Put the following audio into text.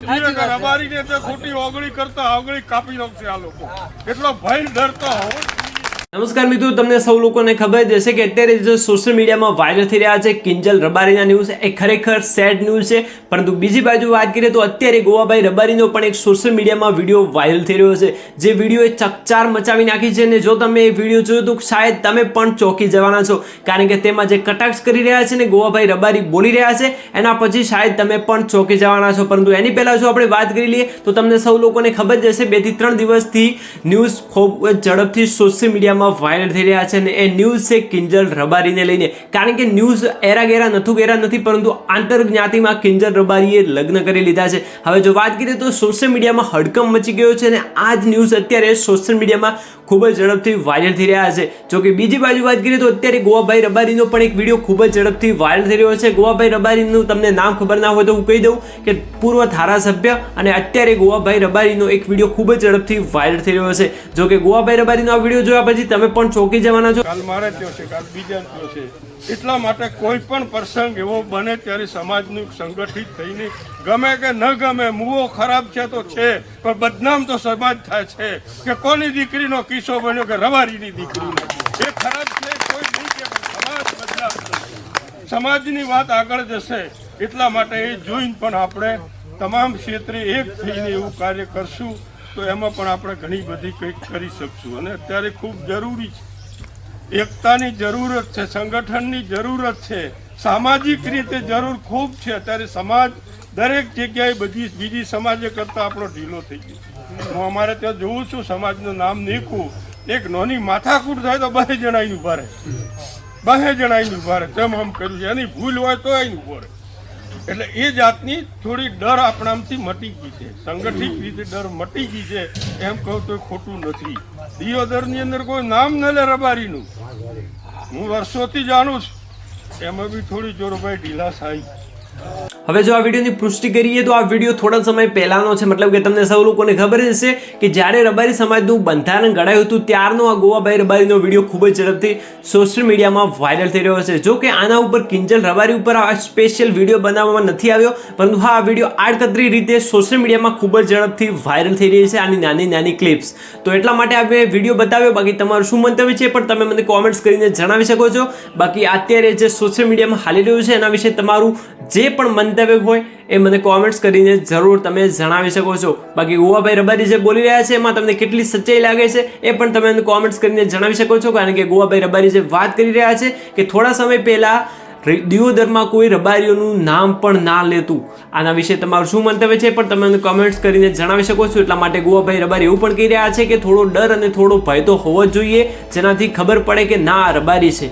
રબારીને તો ખોટી ઓગળી કરતા ઓગળી કાપી નાખશે આ લોકો. એટલો ભય ડરતો હોવો. નમસ્કાર મિત્રો, તમને સૌ લોકોને ખબર જ હશે કે અત્યારે જે સોશિયલ મીડિયામાં વાયરલ થઈ રહ્યા છે કિંજલ રબારીના ન્યૂઝ, એ ખરેખર સેડ ન્યૂઝ છે. પરંતુ બીજી બાજુ વાત કરીએ તો અત્યારે ગોવાભાઈ રબારીનો પણ એક સોશિયલ મીડિયામાં વિડીયો વાયરલ થઈ રહ્યો છે, જે વિડીયોએ ચકચાર મચાવી નાખી છે. અને જો તમે એ વિડીયો જોયો તો શાયદ તમે પણ ચોંકી જવાના છો, કારણ કે તેમાં જે કટાક્ષ કરી રહ્યા છે ને ગોવાભાઈ રબારી બોલી રહ્યા છે, એના પછી શાયદ તમે પણ ચોંકી જવાના છો. પરંતુ એની પહેલા જો આપણે વાત કરી લઈએ તો તમને સૌ લોકોને ખબર જ હશે 2 થી 3 દિવસથી ન્યૂઝ ખૂબ ઝડપથી સોશિયલ મીડિયામાં વાયરલ થઈ રહ્યા છે. અને એ ન્યૂઝ છે કિંજલ રબારીને લઈને, કારણ કે ન્યૂઝ એરા ગેરા નથી, પરંતુ આંતર જ્ઞાતિમાં કિંજલ રબારીએ લગ્ન કરી લીધા છે. હવે જો વાત કરીએ તો સોશિયલ મીડિયામાં હડકંપ મચી ગયો છે અને આ જ ન્યૂઝ અત્યારે સોશિયલ મીડિયામાં ખૂબ જ ઝડપથી વાયરલ થઈ રહ્યા છે. જો કે બીજી બાજુ વાત કરીએ તો અત્યારે ગોવાભાઈ રબારીનો પણ એક વિડીયો ખૂબ જ ઝડપથી વાયરલ થઈ રહ્યો છે. ગોવાભાઈ રબારીનું તમને નામ ખબર ના હોય તો હું કહી દઉં કે પૂર્વ ધારાસભ્ય, અને અત્યારે ગોવાભાઈ રબારીનો એક વિડીયો ખૂબ જ ઝડપથી વાયરલ થઈ રહ્યો છે. જો કે ગોવાભાઈ રબારીનો આ વિડીયો જોયા પછી તમે પણ ચોંકી જવાના છો. કાલ મારે થયો છે, કાલ બીજા થયો છે. એટલા માટે કોઈ પણ પ્રસંગ એવો બને ત્યારે સમાજનું સંગઠિત થઈને, ગમે કે ન ગમે, મુવો ખરાબ છે તો છે, પણ બદનામ તો સમાજ થાય છે કે કોની દીકરીનો કિસ્સો બન્યો કે રબારીની દીકરીનો. એ ખરાબ છે કોઈ નહીં કે સમાજ બદલાવ થશે, સમાજની વાત આગળ જશે. એટલા માટે એ જોઈને પણ આપણે તમામ ક્ષેત્રે એક થઈને એવું કાર્ય કરશું તો એમાં પણ આપણે ઘણી બધી કંઈક કરી શકશું. અને અત્યારે ખૂબ જરૂરી છે, એકતાની જરૂરત છે, સંગઠનની જરૂરત છે, સામાજિક રીતે જરૂર ખૂબ છે. અત્યારે સમાજ દરેક જગ્યાએ બધી બીજી સમાજે કરતાં આપણો ઢીલો થઈ ગયો. હું અમારે ત્યાં જોઉં છું, સમાજનું નામ નીકળું, એક નાની માથાકૂટ થાય તો 2 જણા આવીને ઉભા રહે, 2 જણા આવીને ઉભા રહે, તેમ આમ કર્યું છે. એની ભૂલ હોય તો આવીને ઉભો રહે. એટલે એ જાતની થોડી ડર આપણામાંથી મટી ગઈ છે, સંગઠિત રીતે ડર મટી ગઈ છે. એમ કહું તો ખોટું નથી. દિયોદરની અંદર કોઈ નામ ન લે રબારીનું, હું વર્ષોથી જાણું છું. એમાં બી થોડી જોરભાઈ ઢીલાસ આવી. હવે જો આ વિડીયોની પુષ્ટિ કરીએ તો આ વિડીયો થોડા સમય પહેલાનો છે. મતલબ કે તમને સૌ લોકોને ખબર જ હશે કે જ્યારે રબારી સમાજનું બંધારણ ઘડાયું હતું ત્યારનો આ ગોવાભાઈ રબારીનો વિડીયો ખૂબ જ ઝડપથી સોશિયલ મીડિયામાં વાયરલ થઈ રહ્યો છે. જો કે આના ઉપર કિંજલ રબારી ઉપર આ સ્પેશિયલ વિડીયો બનાવવામાં નથી આવ્યો, પરંતુ હા, આ વિડીયો આડકતરી રીતે સોશિયલ મીડિયામાં ખૂબ જ ઝડપથી વાયરલ થઈ રહી છે, આની નાની ક્લિપ્સ. તો એટલા માટે આપણે વિડીયો બતાવ્યો. બાકી તમારું શું મંતવ્ય છે પણ તમે મને કોમેન્ટ્સ કરીને જણાવી શકો છો. બાકી અત્યારે જે સોશિયલ મીડિયામાં હાલી રહ્યું છે એના વિશે તમારું જે પણ મંતવ્ય હોય એ મને કોમેન્ટ્સ કરીને જરૂર તમે જણાવી શકો છો. બાકી ગોવાભાઈ રબારી જે બોલી રહ્યા છે એમાં તમને કેટલી સચ્ચાઈ લાગે છે એ પણ તમે મને કોમેન્ટ્સ કરીને જણાવી શકો છો. કારણ કે ગોવાભાઈ રબારી જે વાત કરી રહ્યા છે કે થોડા સમય પહેલા દિયોદરમાં કોઈ રબારીઓનું નામ પણ ના લેતું, આના વિશે તમારું શું મંતવ્ય છે પણ તમે મને કોમેન્ટ્સ કરીને જણાવી શકો છો. એટલા માટે ગોવાભાઈ રબારી એવું પણ કહી રહ્યા છે કે થોડો ડર અને થોડો ભય તો હોવો જ જોઈએ, જેનાથી ખબર પડે કે ના રબારી છે.